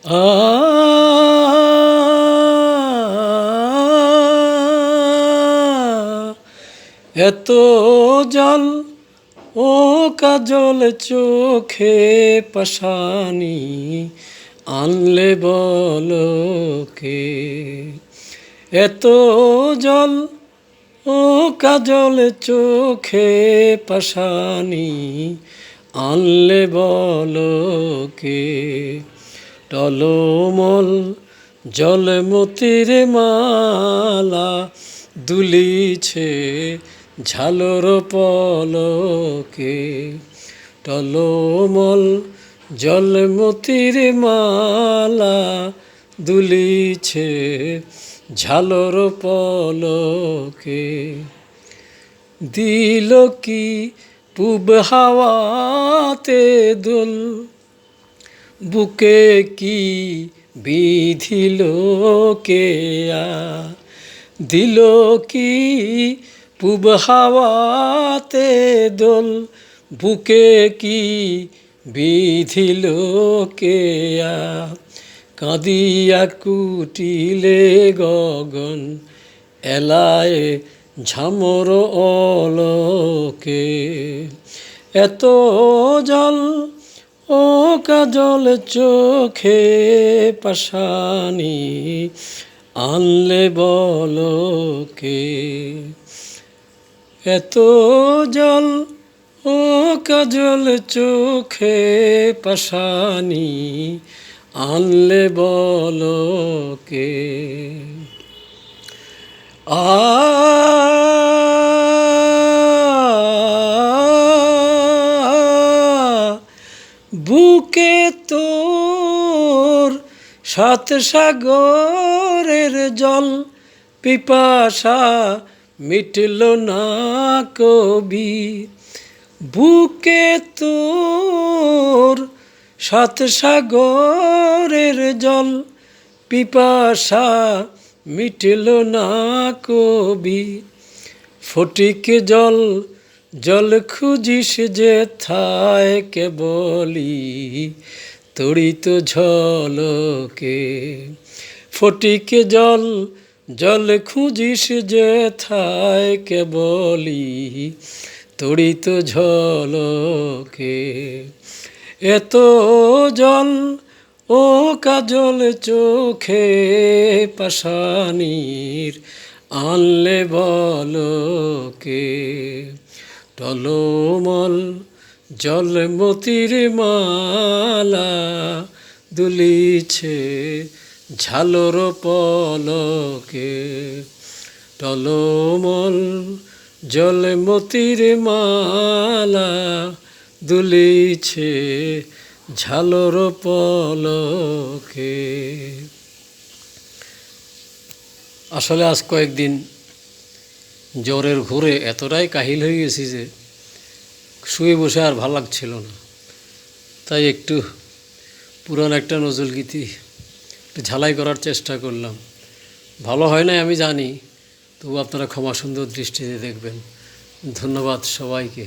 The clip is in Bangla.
আ এত জল ও কাজল চোখে পাশানি আনলে বলো কে। এত জল ও কাজল চোখে পাশানি আনলে বলো কে। টলমল জলমতির মালা দুলিছে ঝালর পলকে। টলমল জলমতির মালা দুলিছে ঝালর পলকে। দিল কি পূব হাওয়াতে দোল, বুকে কি বিধিল কেয়া। দিল কি পূব হাওয়াতে দোল, বুকে কি বিধিল কেয়া। কাঁদিয়া কুটিলে গগন, এলায় ঝামর অলকে। এত জল ও কাজল চোখে পাশানি আনলে বলো কে। এত জল ও কাজল চোখে পাশানি আনলে বলো কে। বুকে তোর সাত সাগরের জল, পিপাসা মিটল না কবি। বুকে তোর সাত সাগরের জল, পিপাসা মিটল না কবি। ফটিক জল জল খুঁজিস যেথায় কেবলি তড়িত ঝলকে। ফটিক জল জল খুঁজিস যেথায় কেবলি তড়িত ঝলকে। এত জল ও কাজল চোখে পাশানির আনলে বলো কে। টলমল জলমতির মালা দুলিছে ঝালর পলকে। টলমল জলমতির মালা দুলিছে ঝালর পলকে। আসলে আজ কয়েকদিন জ্বরের ঘোরে এতটাই কাহিল হয়ে গেছি যে শুয়ে বসে আর ভালো লাগছিল না। তাই একটু পুরান একটা নজরুল গীতি একটু ঝালাই করার চেষ্টা করলাম। ভালো হয় নাই আমি জানি, তবু আপনারা ক্ষমা সুন্দর দৃষ্টিতে দেখবেন। ধন্যবাদ সবাইকে।